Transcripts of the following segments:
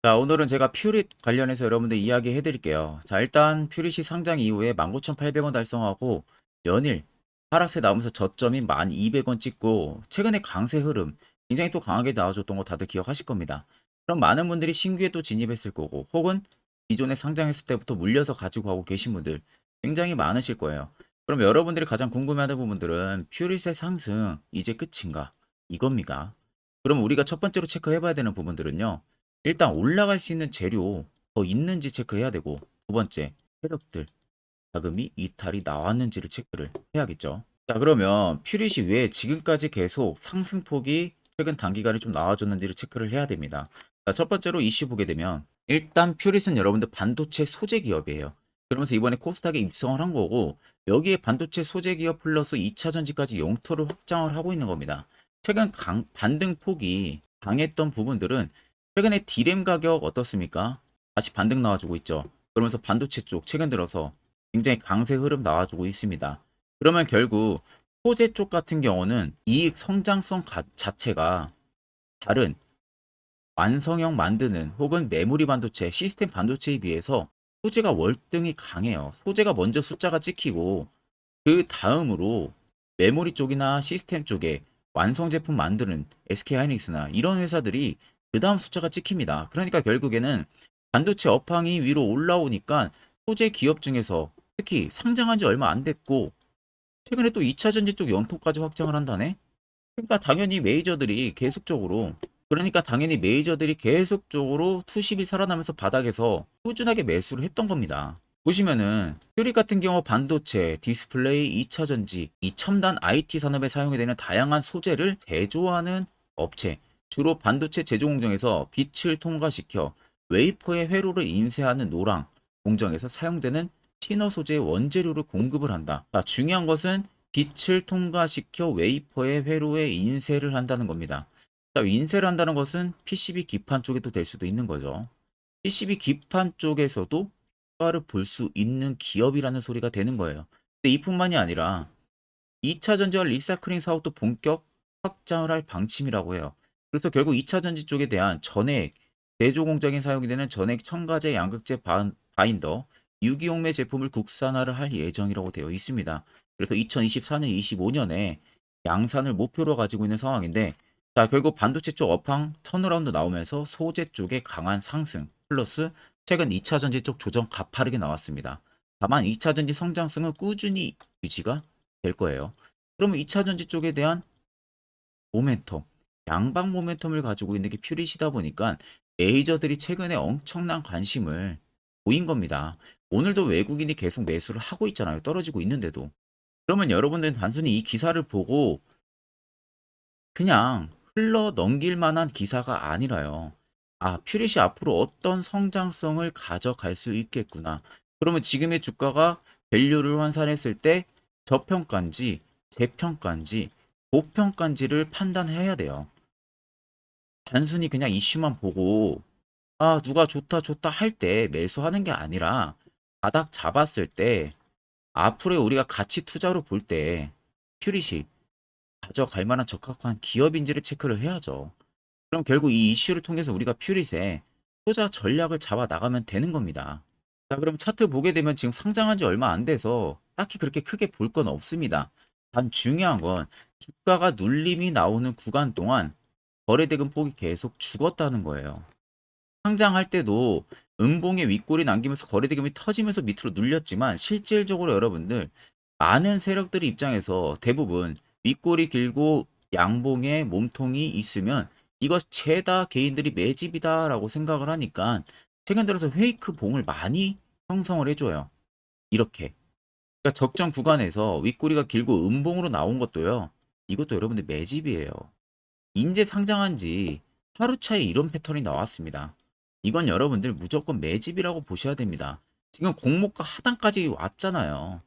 자, 오늘은 제가 퓨릿 관련해서 여러분들 이야기해 드릴게요. 자, 일단 퓨릿이 상장 이후에 19,800원 달성하고 연일 하락세 나오면서 저점이 1,200원 찍고 최근에 강세 흐름 굉장히 또 강하게 나와줬던 거 다들 기억하실 겁니다. 그럼 많은 분들이 신규에 또 진입했을 거고 혹은 기존에 상장했을 때부터 물려서 가지고 가고 계신 분들 굉장히 많으실 거예요. 그럼 여러분들이 가장 궁금해하는 부분들은 퓨릿의 상승 이제 끝인가? 이겁니다. 그럼 우리가 첫 번째로 체크해 봐야 되는 부분들은요. 일단 올라갈 수 있는 재료 더 있는지 체크해야 되고 두 번째 세력들 자금이 이탈이 나왔는지를 체크를 해야겠죠. 자, 그러면 퓨릿이 왜 지금까지 계속 상승폭이 최근 단기간에 좀 나와줬는지를 체크를 해야 됩니다. 자, 첫 번째로 이슈 보게 되면 일단 퓨릿은 여러분들 반도체 소재 기업이에요. 그러면서 이번에 코스닥에 입성을 한 거고 여기에 반도체 소재 기업 플러스 2차 전지까지 영토를 확장을 하고 있는 겁니다. 최근 반등 폭이 강했던 부분들은 최근에 디램 가격 어떻습니까? 다시 반등 나와주고 있죠. 그러면서 반도체 쪽 최근 들어서 굉장히 강세 흐름 나와주고 있습니다. 그러면 결국 소재 쪽 같은 경우는 이익 성장성 자체가 다른 완성형 만드는 혹은 메모리 반도체, 시스템 반도체에 비해서 소재가 월등히 강해요. 소재가 먼저 숫자가 찍히고 그 다음으로 메모리 쪽이나 시스템 쪽에 완성 제품 만드는 SK하이닉스나 이런 회사들이 그 다음 숫자가 찍힙니다. 그러니까 결국에는 반도체 업황이 위로 올라오니까 소재 기업 중에서 특히 상장한 지 얼마 안 됐고 최근에 또 2차 전지 쪽 연통까지 확장을 한다네? 그러니까 당연히 메이저들이 계속적으로 투십이 살아나면서 바닥에서 꾸준하게 매수를 했던 겁니다. 보시면은 퓨리 같은 경우 반도체, 디스플레이, 2차 전지, 이 첨단 IT 산업에 사용이 되는 다양한 소재를 제조하는 업체, 주로 반도체 제조 공정에서 빛을 통과시켜 웨이퍼의 회로를 인쇄하는 노랑 공정에서 사용되는 티너 소재의 원재료를 공급을 한다. 자, 중요한 것은 빛을 통과시켜 웨이퍼의 회로에 인쇄를 한다는 겁니다. 자, 인쇄를 한다는 것은 PCB 기판 쪽에도 될 수도 있는 거죠. PCB 기판 쪽에서도 효과를 볼 수 있는 기업이라는 소리가 되는 거예요. 근데 이뿐만이 아니라 2차 전지와 리사이클링 사업도 본격 확장을 할 방침이라고 해요. 그래서 결국 2차 전지 쪽에 대한 전액, 제조 공장에 사용이 되는 전액 첨가제 양극재 바인더, 유기용매 제품을 국산화를 할 예정이라고 되어 있습니다. 그래서 2024년, 25년에 양산을 목표로 가지고 있는 상황인데, 자, 결국 반도체 쪽 업황 턴어라운드 나오면서 소재 쪽에 강한 상승, 플러스 최근 2차 전지 쪽 조정 가파르게 나왔습니다. 다만 2차 전지 성장성은 꾸준히 유지가 될 거예요. 그러면 2차 전지 쪽에 대한 모멘텀, 양방 모멘텀을 가지고 있는 게 퓨릿이다 보니까 메이저들이 최근에 엄청난 관심을 보인 겁니다. 오늘도 외국인이 계속 매수를 하고 있잖아요. 떨어지고 있는데도. 그러면 여러분들은 단순히 이 기사를 보고 그냥 흘러 넘길 만한 기사가 아니라요. 아, 퓨릿이 앞으로 어떤 성장성을 가져갈 수 있겠구나. 그러면 지금의 주가가 밸류를 환산했을 때 저평가인지 재평가인지 고평가인지를 판단해야 돼요. 단순히 그냥 이슈만 보고 아, 누가 좋다 좋다 할 때 매수하는 게 아니라 바닥 잡았을 때 앞으로 우리가 가치 투자로 볼 때 퓨릿이 가져갈 만한 적합한 기업인지를 체크를 해야죠. 그럼 결국 이 이슈를 통해서 우리가 퓨릿의 투자 전략을 잡아 나가면 되는 겁니다. 자, 그럼 차트 보게 되면 지금 상장한 지 얼마 안 돼서 딱히 그렇게 크게 볼 건 없습니다. 단 중요한 건 주가가 눌림이 나오는 구간 동안 거래대금 폭이 계속 죽었다는 거예요. 상장할 때도 음봉에 윗골이 남기면서 거래대금이 터지면서 밑으로 눌렸지만 실질적으로 여러분들 많은 세력들의 입장에서 대부분 윗골이 길고 양봉에 몸통이 있으면 이거 죄다 개인들이 매집이다라고 생각을 하니까 최근 들어서 페이크 봉을 많이 형성을 해줘요. 이렇게. 그러니까 적정 구간에서 윗꼬리가 길고 음봉으로 나온 것도요. 이것도 여러분들 매집이에요. 인제 상장한 지 하루 차에 이런 패턴이 나왔습니다. 이건 여러분들 무조건 매집이라고 보셔야 됩니다. 지금 공모가 하단까지 왔잖아요.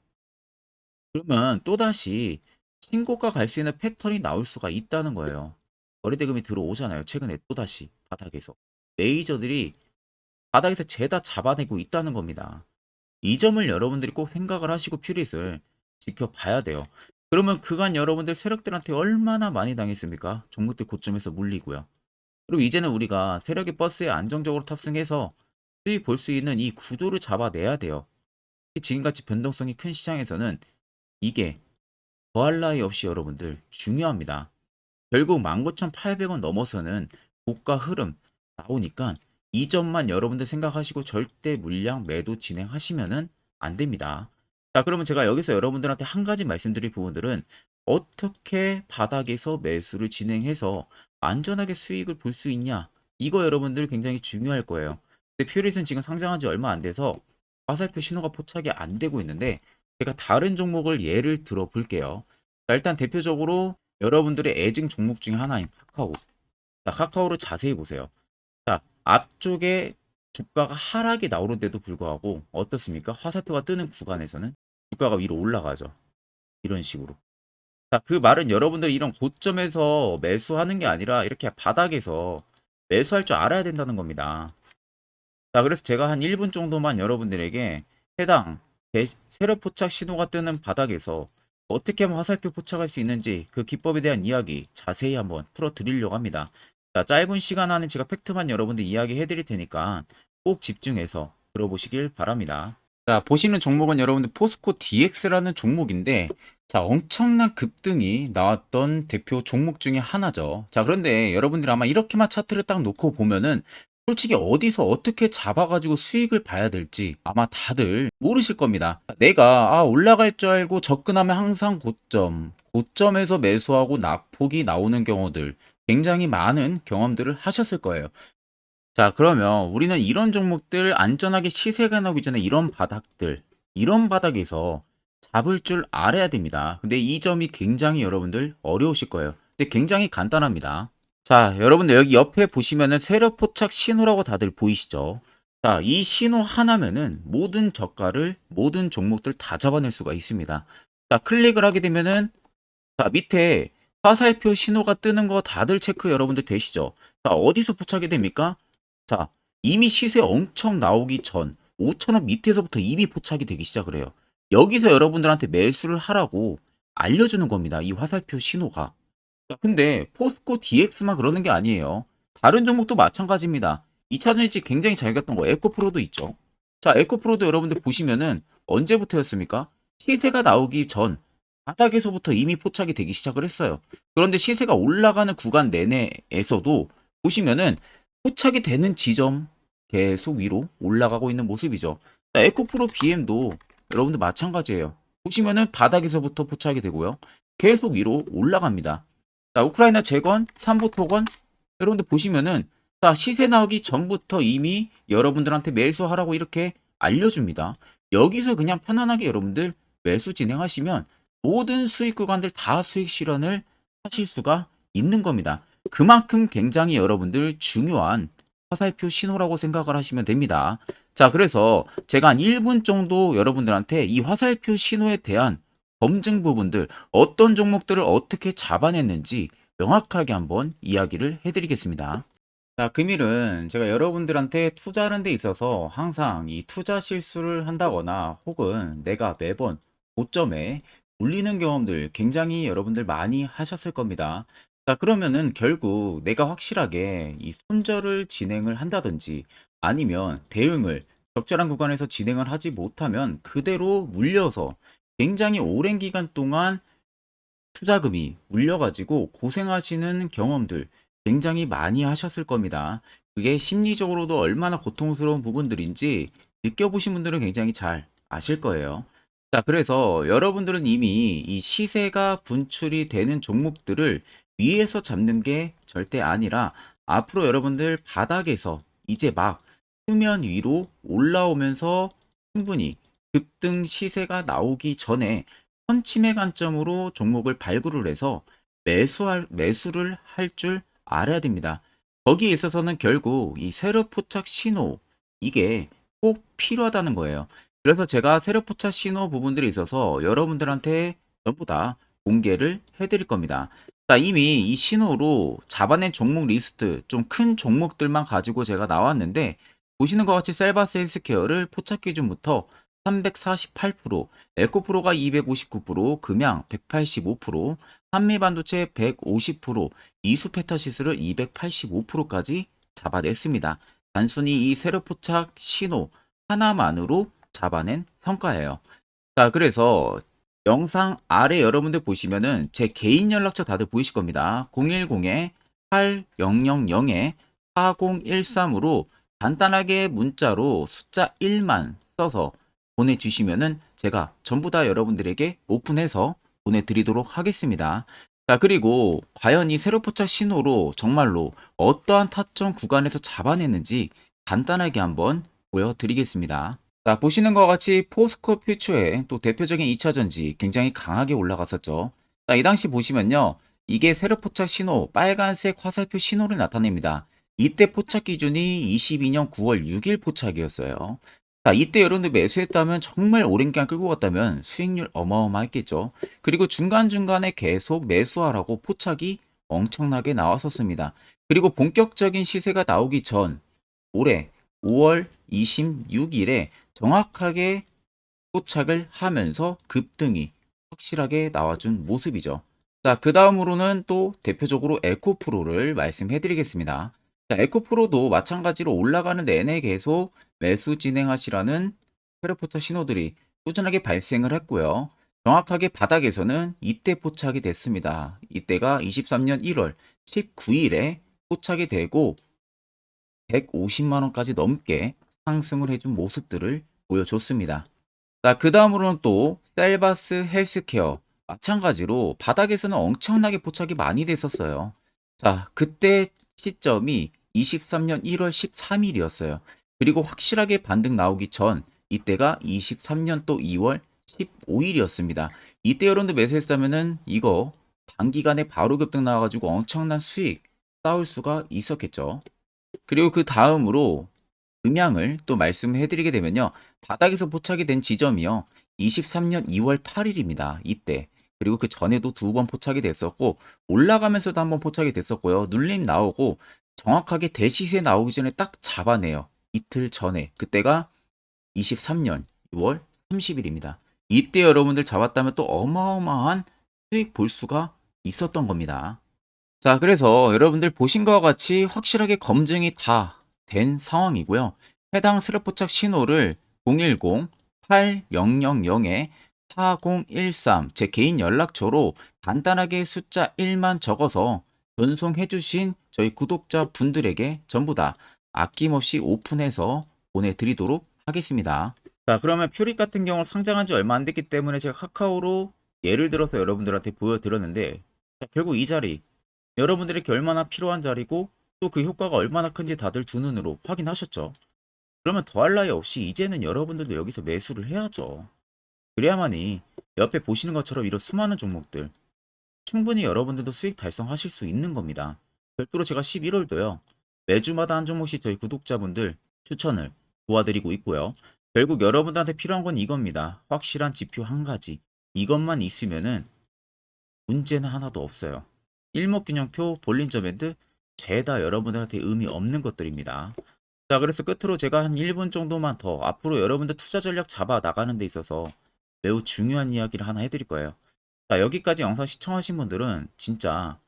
그러면 또다시 신고가 갈 수 있는 패턴이 나올 수가 있다는 거예요. 거래대금이 들어오잖아요. 최근에 또다시 바닥에서. 메이저들이 바닥에서 죄다 잡아내고 있다는 겁니다. 이 점을 여러분들이 꼭 생각을 하시고 퓨릿을 지켜봐야 돼요. 그러면 그간 여러분들 세력들한테 얼마나 많이 당했습니까? 종목들 고점에서 물리고요. 그리고 이제는 우리가 세력의 버스에 안정적으로 탑승해서 수익 볼 수 있는 이 구조를 잡아내야 돼요. 지금같이 변동성이 큰 시장에서는 이게 더할 나위 없이 여러분들 중요합니다. 결국 19,800원 넘어서는 고가 흐름 나오니까 이 점만 여러분들 생각하시고 절대 물량 매도 진행하시면은 안 됩니다. 자, 그러면 제가 여기서 여러분들한테 한 가지 말씀드릴 부분들은 어떻게 바닥에서 매수를 진행해서 안전하게 수익을 볼 수 있냐? 이거 여러분들 굉장히 중요할 거예요. 근데 퓨릿은 지금 상장한 지 얼마 안 돼서 화살표 신호가 포착이 안 되고 있는데 제가 다른 종목을 예를 들어 볼게요. 자, 일단 대표적으로 여러분들의 애증 종목 중에 하나인 카카오. 자, 카카오를 자세히 보세요. 자, 앞쪽에 주가가 하락이 나오는데도 불구하고 어떻습니까? 화살표가 뜨는 구간에서는 주가가 위로 올라가죠. 이런 식으로. 자, 그 말은 여러분들 이런 고점에서 매수하는 게 아니라 이렇게 바닥에서 매수할 줄 알아야 된다는 겁니다. 자, 그래서 제가 한 1분 정도만 여러분들에게 해당 세력 포착 신호가 뜨는 바닥에서 어떻게 하면 화살표 포착할 수 있는지 그 기법에 대한 이야기 자세히 한번 풀어드리려고 합니다. 자, 짧은 시간 안에 제가 팩트만 여러분들 이야기해 드릴 테니까 꼭 집중해서 들어보시길 바랍니다. 자, 보시는 종목은 여러분들 포스코 DX라는 종목인데 자, 엄청난 급등이 나왔던 대표 종목 중에 하나죠. 자, 그런데 여러분들이 아마 이렇게만 차트를 딱 놓고 보면은 솔직히 어디서 어떻게 잡아가지고 수익을 봐야 될지 아마 다들 모르실 겁니다. 내가 올라갈 줄 알고 접근하면 항상 고점에서 매수하고 낙폭이 나오는 경우들 굉장히 많은 경험들을 하셨을 거예요. 자, 그러면 우리는 이런 종목들 안전하게 시세가 나오기 전에 이런 바닥에서 잡을 줄 알아야 됩니다. 근데 이 점이 굉장히 여러분들 어려우실 거예요. 근데 굉장히 간단합니다. 자, 여러분들 여기 옆에 보시면은 세력 포착 신호라고 다들 보이시죠? 자, 이 신호 하나면은 모든 저가를 모든 종목들 다 잡아낼 수가 있습니다. 자, 클릭을 하게 되면은 자, 밑에 화살표 신호가 뜨는 거 다들 체크 여러분들 되시죠? 자, 어디서 포착이 됩니까? 자, 이미 시세 엄청 나오기 전 5,000원 밑에서부터 이미 포착이 되기 시작을 해요. 여기서 여러분들한테 매수를 하라고 알려주는 겁니다. 이 화살표 신호가. 자, 근데 포스코 DX만 그러는 게 아니에요. 다른 종목도 마찬가지입니다. 2차전 일찍 굉장히 잘 갔던 거 에코프로도 있죠. 자, 에코프로도 여러분들 보시면은 언제부터였습니까? 시세가 나오기 전 바닥에서부터 이미 포착이 되기 시작을 했어요. 그런데 시세가 올라가는 구간 내내에서도 보시면은 포착이 되는 지점 계속 위로 올라가고 있는 모습이죠. 자, 에코프로 BM도 여러분들 마찬가지예요. 보시면은 바닥에서부터 포착이 되고요. 계속 위로 올라갑니다. 자, 우크라이나 재건, 삼부 토건 여러분들 보시면은 자, 시세 나오기 전부터 이미 여러분들한테 매수하라고 이렇게 알려줍니다. 여기서 그냥 편안하게 여러분들 매수 진행하시면 모든 수익 구간들 다 수익 실현을 하실 수가 있는 겁니다. 그만큼 굉장히 여러분들 중요한 화살표 신호라고 생각을 하시면 됩니다. 자, 그래서 제가 한 1분 정도 여러분들한테 이 화살표 신호에 대한 검증 부분들, 어떤 종목들을 어떻게 잡아냈는지 명확하게 한번 이야기를 해드리겠습니다. 자, 금일은 제가 여러분들한테 투자하는 데 있어서 항상 이 투자 실수를 한다거나 혹은 내가 매번 고점에 물리는 경험들 굉장히 여러분들 많이 하셨을 겁니다. 자, 그러면은 결국 내가 확실하게 이 손절을 진행을 한다든지 아니면 대응을 적절한 구간에서 진행을 하지 못하면 그대로 물려서 굉장히 오랜 기간 동안 투자금이 물려가지고 고생하시는 경험들 굉장히 많이 하셨을 겁니다. 그게 심리적으로도 얼마나 고통스러운 부분들인지 느껴보신 분들은 굉장히 잘 아실 거예요. 자, 그래서 여러분들은 이미 이 시세가 분출이 되는 종목들을 위에서 잡는 게 절대 아니라 앞으로 여러분들 바닥에서 이제 막 수면 위로 올라오면서 충분히 급등 시세가 나오기 전에 선침의 관점으로 종목을 발굴을 해서 매수를 할 줄 알아야 됩니다. 거기에 있어서는 결국 이 세력 포착 신호 이게 꼭 필요하다는 거예요. 그래서 제가 세력 포착 신호 부분들이 있어서 여러분들한테 전부 다 공개를 해드릴 겁니다. 자, 이미 이 신호로 잡아낸 종목 리스트 좀 큰 종목들만 가지고 제가 나왔는데 보시는 것 같이 셀바스 헬스케어를 포착 기준부터 348%, 에코프로가 259%, 금양 185%, 한미반도체 150%, 이수페타시스를 285%까지 잡아냈습니다. 단순히 이 세로포착 신호 하나만으로 잡아낸 성과예요. 자, 그래서 영상 아래 여러분들 보시면은 제 개인 연락처 다들 보이실 겁니다. 010-8000-4013으로 간단하게 문자로 숫자 1만 써서 보내주시면은 제가 전부 다 여러분들에게 오픈해서 보내드리도록 하겠습니다. 자, 그리고 과연 이 세로포착 신호로 정말로 어떠한 타점 구간에서 잡아냈는지 간단하게 한번 보여드리겠습니다. 자, 보시는 것과 같이 포스코 퓨처의 또 대표적인 2차전지 굉장히 강하게 올라갔었죠. 자, 이 당시 보시면요. 이게 세로 포착 신호, 빨간색 화살표 신호를 나타냅니다. 이때 포착 기준이 22년 9월 6일 포착이었어요. 자, 이때 여러분들 매수했다면 정말 오랜 기간 끌고 갔다면 수익률 어마어마했겠죠. 그리고 중간중간에 계속 매수하라고 포착이 엄청나게 나왔었습니다. 그리고 본격적인 시세가 나오기 전 올해 5월 26일에 정확하게 포착을 하면서 급등이 확실하게 나와준 모습이죠. 자, 그 다음으로는 또 대표적으로 에코프로를 말씀해 드리겠습니다. 자, 에코프로도 마찬가지로 올라가는 내내 계속 매수 진행하시라는 페르포터 신호들이 꾸준하게 발생을 했고요. 정확하게 바닥에서는 이때 포착이 됐습니다. 이때가 23년 1월 19일에 포착이 되고 150만원까지 넘게 상승을 해준 모습들을 보여줬습니다. 자, 그 다음으로는 또 셀바스 헬스케어 마찬가지로 바닥에서는 엄청나게 포착이 많이 됐었어요. 자, 그때 시점이 23년 1월 13일이었어요. 그리고 확실하게 반등 나오기 전 이때가 23년 또 2월 15일이었습니다. 이때 여러분들 매수했다면은 이거 단기간에 바로 급등 나와가지고 엄청난 수익 쌓을 수가 있었겠죠. 그리고 그 다음으로 음향을 또 말씀해 드리게 되면요. 바닥에서 포착이 된 지점이요. 23년 2월 8일입니다. 이때. 그리고 그 전에도 두 번 포착이 됐었고 올라가면서도 한번 포착이 됐었고요. 눌림 나오고 정확하게 대시세 나오기 전에 딱 잡아내요. 이틀 전에. 그때가 23년 6월 30일입니다. 이때 여러분들 잡았다면 또 어마어마한 수익 볼 수가 있었던 겁니다. 자, 그래서 여러분들 보신 것과 같이 확실하게 검증이 다 된 상황이고요. 해당 스랩포착 신호를 010-8000-4013 제 개인 연락처로 간단하게 숫자 1만 적어서 전송해 주신 저희 구독자 분들에게 전부 다 아낌없이 오픈해서 보내드리도록 하겠습니다. 자, 그러면 퓨릭 같은 경우 상장한 지 얼마 안 됐기 때문에 제가 카카오로 예를 들어서 여러분들한테 보여드렸는데 자, 결국 이 자리 여러분들에게 얼마나 필요한 자리고 또 그 효과가 얼마나 큰지 다들 두 눈으로 확인하셨죠. 그러면 더할 나위 없이 이제는 여러분들도 여기서 매수를 해야죠. 그래야만이 옆에 보시는 것처럼 이런 수많은 종목들 충분히 여러분들도 수익 달성하실 수 있는 겁니다. 별도로 제가 11월도요. 매주마다 한 종목씩 저희 구독자분들 추천을 도와드리고 있고요. 결국 여러분들한테 필요한 건 이겁니다. 확실한 지표 한 가지. 이것만 있으면은 문제는 하나도 없어요. 일목균형표, 볼린저 밴드 죄다 여러분들한테 의미 없는 것들입니다. 자, 그래서 끝으로 제가 한 1분 정도만 더 앞으로 여러분들 투자 전략 잡아 나가는 데 있어서 매우 중요한 이야기를 하나 해드릴 거예요. 자, 여기까지 영상 시청하신 분들은 진짜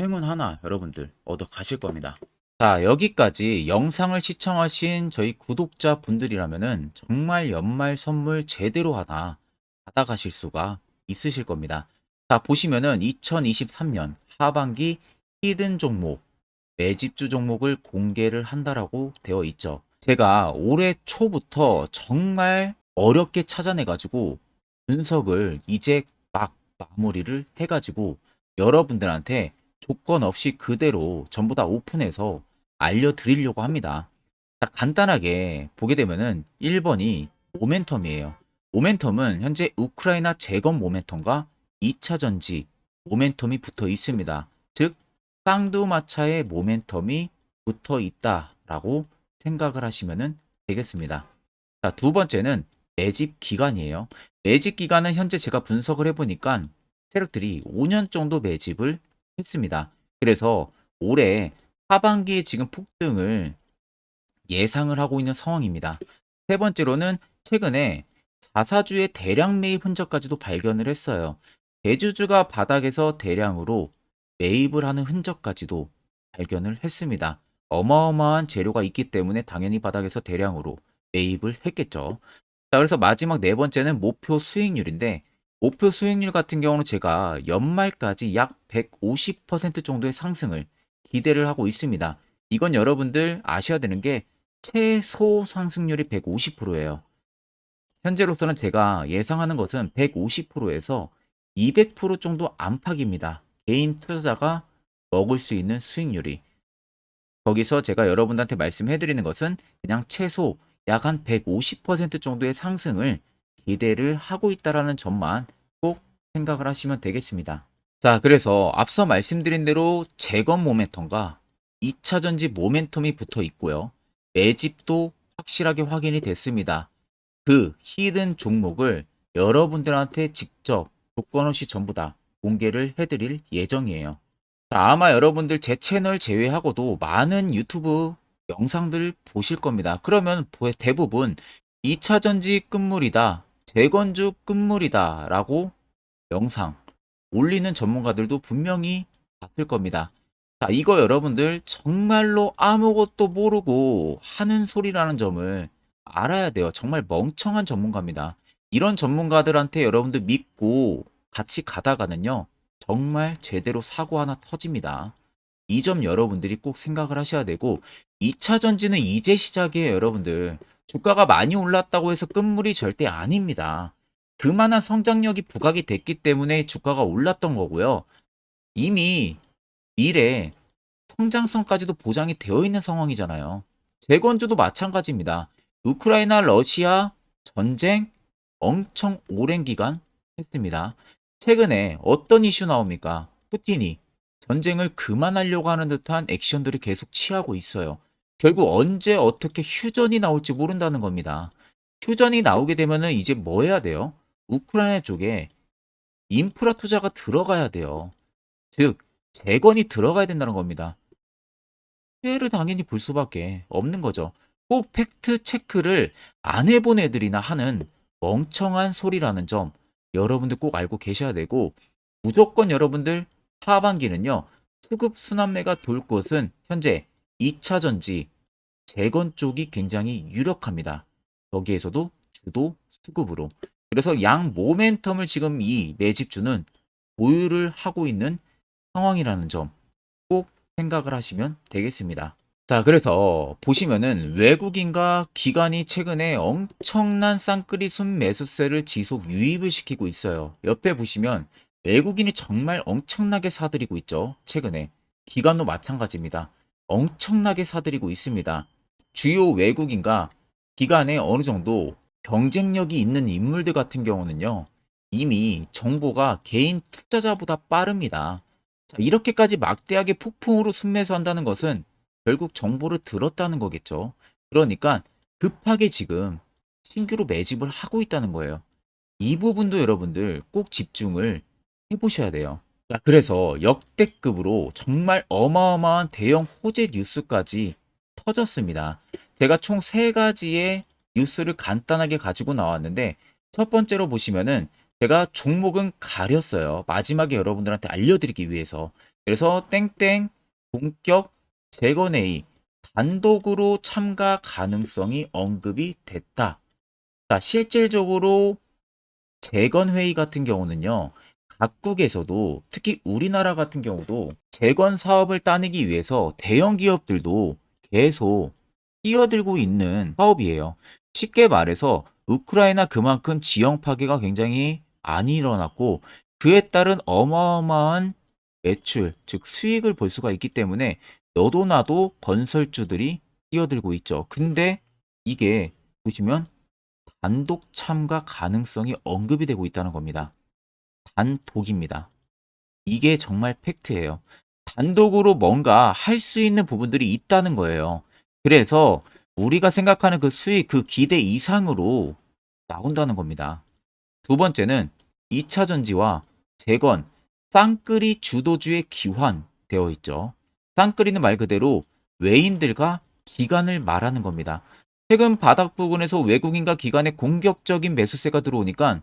행운 하나 여러분들 얻어 가실 겁니다. 자, 여기까지 영상을 시청하신 저희 구독자 분들이라면은 정말 연말 선물 제대로 하나 받아가실 수가 있으실 겁니다. 자, 보시면은 2023년 하반기 히든 종목, 매집주 종목을 공개를 한다라고 되어 있죠. 제가 올해 초부터 정말 어렵게 찾아내가지고 분석을 이제 막 마무리를 해가지고 여러분들한테 조건 없이 그대로 전부 다 오픈해서 알려드리려고 합니다. 자, 간단하게 보게 되면은 1번이 모멘텀이에요. 모멘텀은 현재 우크라이나 재건 모멘텀과 2차 전지 모멘텀이 붙어 있습니다. 즉 쌍두마차의 모멘텀이 붙어 있다라고 생각을 하시면 되겠습니다. 자, 두 번째는 매집 기간이에요. 매집 기간은 현재 제가 분석을 해보니까 세력들이 5년 정도 매집을 했습니다. 그래서 올해 하반기에 지금 폭등을 예상을 하고 있는 상황입니다. 세 번째로는 최근에 자사주의 대량 매입 흔적까지도 발견을 했어요. 대주주가 바닥에서 대량으로 매입을 하는 흔적까지도 발견을 했습니다. 어마어마한 재료가 있기 때문에 당연히 바닥에서 대량으로 매입을 했겠죠. 자, 그래서 마지막 네 번째는 목표 수익률인데, 목표 수익률 같은 경우는 제가 연말까지 약 150% 정도의 상승을 기대를 하고 있습니다. 이건 여러분들 아셔야 되는 게 최소 상승률이 150%예요. 현재로서는 제가 예상하는 것은 150%에서 200% 정도 안팎입니다. 개인 투자자가 먹을 수 있는 수익률이. 거기서 제가 여러분들한테 말씀해 드리는 것은 그냥 최소 약 한 150% 정도의 상승을 기대를 하고 있다라는 점만 꼭 생각을 하시면 되겠습니다. 자, 그래서 앞서 말씀드린 대로 재건 모멘텀과 2차 전지 모멘텀이 붙어 있고요. 매집도 확실하게 확인이 됐습니다. 그 히든 종목을 여러분들한테 직접 조건 없이 전부 다 공개를 해드릴 예정이에요. 자, 아마 여러분들 제 채널 제외하고도 많은 유튜브 영상들 보실 겁니다. 그러면 대부분 2차 전지 끝물이다, 재건주 끝물이다 라고 영상 올리는 전문가들도 분명히 봤을 겁니다. 자, 이거 여러분들 정말로 아무것도 모르고 하는 소리라는 점을 알아야 돼요. 정말 멍청한 전문가입니다. 이런 전문가들한테 여러분들 믿고 같이 가다가는요, 정말 제대로 사고 하나 터집니다. 이 점 여러분들이 꼭 생각을 하셔야 되고, 2차 전지는 이제 시작이에요, 여러분들. 주가가 많이 올랐다고 해서 끝물이 절대 아닙니다. 그만한 성장력이 부각이 됐기 때문에 주가가 올랐던 거고요. 이미 미래 성장성까지도 보장이 되어 있는 상황이잖아요. 재건주도 마찬가지입니다. 우크라이나 러시아 전쟁 엄청 오랜 기간 했습니다. 최근에 어떤 이슈 나옵니까? 푸틴이 전쟁을 그만하려고 하는 듯한 액션들을 계속 취하고 있어요. 결국 언제 어떻게 휴전이 나올지 모른다는 겁니다. 휴전이 나오게 되면은 이제 뭐 해야 돼요? 우크라이나 쪽에 인프라 투자가 들어가야 돼요. 즉, 재건이 들어가야 된다는 겁니다. 피해를 당연히 볼 수밖에 없는 거죠. 꼭 팩트 체크를 안 해본 애들이나 하는 멍청한 소리라는 점 여러분들 꼭 알고 계셔야 되고, 무조건 여러분들 하반기는요, 수급 순환매가 돌 것은 현재 2차 전지 재건 쪽이 굉장히 유력합니다. 여기에서도 주도 수급으로. 그래서 양 모멘텀을 지금 이 매집주는 보유를 하고 있는 상황이라는 점 꼭 생각을 하시면 되겠습니다. 자, 그래서 보시면은 외국인과 기관이 최근에 엄청난 쌍끌이 순매수세를 지속 유입을 시키고 있어요. 옆에 보시면 외국인이 정말 엄청나게 사들이고 있죠. 최근에. 기관도 마찬가지입니다. 엄청나게 사들이고 있습니다. 주요 외국인과 기관에 어느 정도 경쟁력이 있는 인물들 같은 경우는요, 이미 정보가 개인 투자자보다 빠릅니다. 자, 이렇게까지 막대하게 폭풍으로 순매수한다는 것은 결국 정보를 들었다는 거겠죠. 그러니까 급하게 지금 신규로 매집을 하고 있다는 거예요. 이 부분도 여러분들 꼭 집중을 해보셔야 돼요. 자, 그래서 역대급으로 정말 어마어마한 대형 호재 뉴스까지 터졌습니다. 제가 총 세 가지의 뉴스를 간단하게 가지고 나왔는데, 첫 번째로 보시면은 제가 종목은 가렸어요. 마지막에 여러분들한테 알려드리기 위해서. 그래서 땡땡 본격 재건회의 단독으로 참가 가능성이 언급이 됐다. 자, 실질적으로 재건회의 같은 경우는요, 각국에서도 특히 우리나라 같은 경우도 재건 사업을 따내기 위해서 대형 기업들도 계속 뛰어들고 있는 사업이에요. 쉽게 말해서 우크라이나 그만큼 지형 파괴가 굉장히 많이 일어났고, 그에 따른 어마어마한 매출, 즉 수익을 볼 수가 있기 때문에 너도 나도 건설주들이 뛰어들고 있죠. 근데 이게 보시면 단독 참가 가능성이 언급이 되고 있다는 겁니다. 단독입니다. 이게 정말 팩트예요. 단독으로 뭔가 할 수 있는 부분들이 있다는 거예요. 그래서 우리가 생각하는 그 수익, 그 기대 이상으로 나온다는 겁니다. 두 번째는 2차 전지와 재건, 쌍끌이 주도주의 기환되어 있죠. 쌍끌이는 말 그대로 외인들과 기관을 말하는 겁니다. 최근 바닥 부근에서 외국인과 기관의 공격적인 매수세가 들어오니까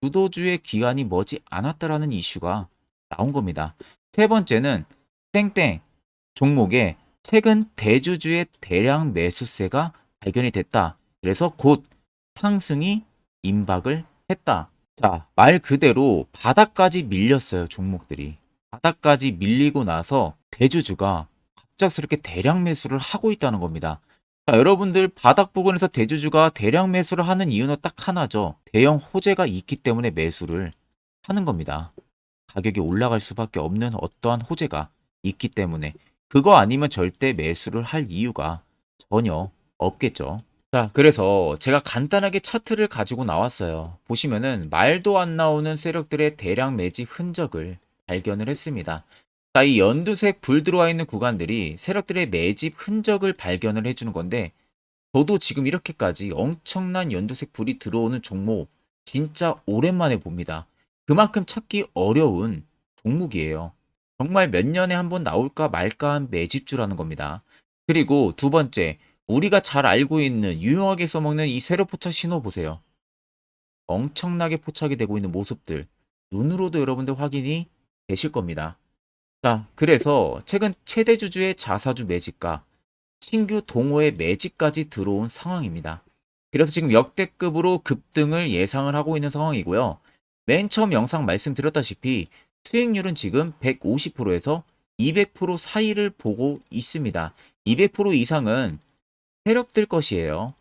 주도주의 기한이 머지 않았다라는 이슈가 나온 겁니다. 세 번째는 땡땡 종목에 최근 대주주의 대량 매수세가 발견이 됐다. 그래서 곧 상승이 임박을 했다. 자, 말 그대로 바닥까지 밀렸어요, 종목들이. 바닥까지 밀리고 나서 대주주가 갑작스럽게 대량 매수를 하고 있다는 겁니다. 자, 여러분들 바닥 부근에서 대주주가 대량 매수를 하는 이유는 딱 하나죠. 대형 호재가 있기 때문에 매수를 하는 겁니다. 가격이 올라갈 수밖에 없는 어떠한 호재가 있기 때문에 그거 아니면 절대 매수를 할 이유가 전혀 없겠죠. 자, 그래서 제가 간단하게 차트를 가지고 나왔어요. 보시면은 말도 안 나오는 세력들의 대량 매집 흔적을 발견을 했습니다. 자, 이 연두색 불 들어와 있는 구간들이 세력들의 매집 흔적을 발견을 해주는 건데, 저도 지금 이렇게까지 엄청난 연두색 불이 들어오는 종목 진짜 오랜만에 봅니다. 그만큼 찾기 어려운 종목이에요. 정말 몇 년에 한 번 나올까 말까 한 매집주라는 겁니다. 그리고 두 번째, 우리가 잘 알고 있는 유용하게 써먹는 이 세로 포착 신호 보세요. 엄청나게 포착이 되고 있는 모습들 눈으로도 여러분들 확인이 되실 겁니다. 자, 그래서 최근 최대 주주의 자사주 매집과 신규 동호회 매집까지 들어온 상황입니다. 그래서 지금 역대급으로 급등을 예상을 하고 있는 상황이고요. 맨 처음 영상 말씀드렸다시피 수익률은 지금 150%에서 200% 사이를 보고 있습니다. 200% 이상은 세력들 것이에요.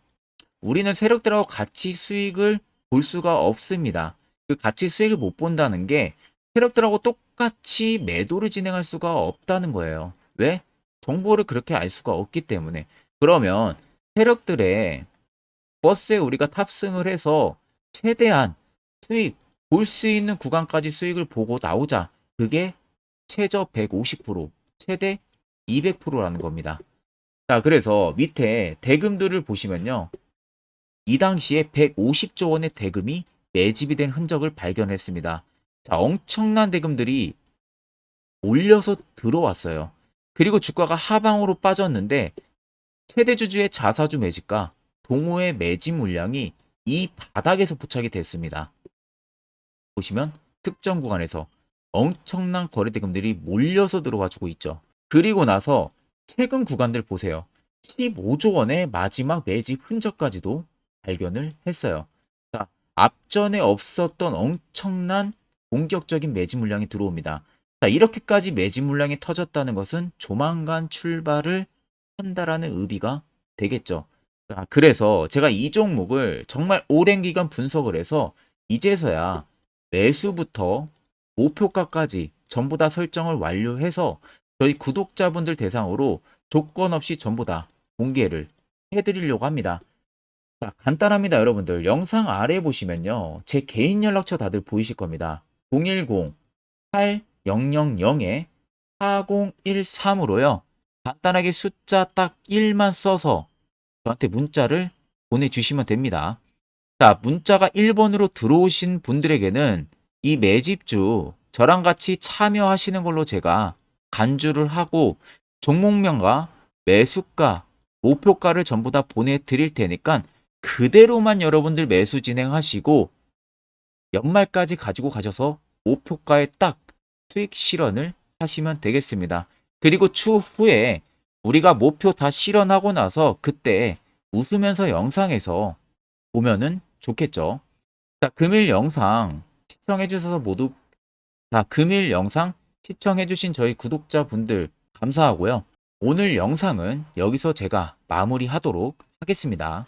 우리는 세력들하고 같이 수익을 볼 수가 없습니다. 그 같이 수익을 못 본다는 게 세력들하고 똑같이 매도를 진행할 수가 없다는 거예요. 왜? 정보를 그렇게 알 수가 없기 때문에. 그러면 세력들의 버스에 우리가 탑승을 해서 최대한 수익 볼 수 있는 구간까지 수익을 보고 나오자. 그게 최저 150%, 최대 200%라는 겁니다. 자, 그래서 밑에 대금들을 보시면요. 이 당시에 150조 원의 대금이 매집이 된 흔적을 발견했습니다. 자, 엄청난 대금들이 올려서 들어왔어요. 그리고 주가가 하방으로 빠졌는데 최대 주주의 자사주 매집과 동호회 매집 물량이 이 바닥에서 포착이 됐습니다. 보시면 특정 구간에서 엄청난 거래 대금들이 몰려서 들어와 주고 있죠. 그리고 나서 최근 구간들 보세요. 15조 원의 마지막 매집 흔적까지도 발견을 했어요. 자, 앞전에 없었던 엄청난 공격적인 매집 물량이 들어옵니다. 자, 이렇게까지 매집 물량이 터졌다는 것은 조만간 출발을 한다라는 의미가 되겠죠. 자, 그래서 제가 이 종목을 정말 오랜 기간 분석을 해서 이제서야 매수부터 목표가까지 전부 다 설정을 완료해서 저희 구독자분들 대상으로 조건 없이 전부 다 공개를 해드리려고 합니다. 자, 간단합니다, 여러분들. 영상 아래 보시면요. 제 개인 연락처 다들 보이실 겁니다. 010-8013-4013으로요. 간단하게 숫자 딱 1만 써서 저한테 문자를 보내주시면 됩니다. 자, 문자가 1번으로 들어오신 분들에게는 이 매집주 저랑 같이 참여하시는 걸로 제가 간주를 하고 종목명과 매수가, 목표가를 전부 다 보내드릴 테니까 그대로만 여러분들 매수 진행하시고 연말까지 가지고 가셔서 목표가에 딱 수익 실현을 하시면 되겠습니다. 그리고 추후에 우리가 목표 다 실현하고 나서 그때 웃으면서 영상에서 보면은 좋겠죠. 자, 금일 영상 시청해 주셔서 모두 금일 영상 시청해 주신 저희 구독자분들 감사하고요. 오늘 영상은 여기서 제가 마무리하도록 하겠습니다.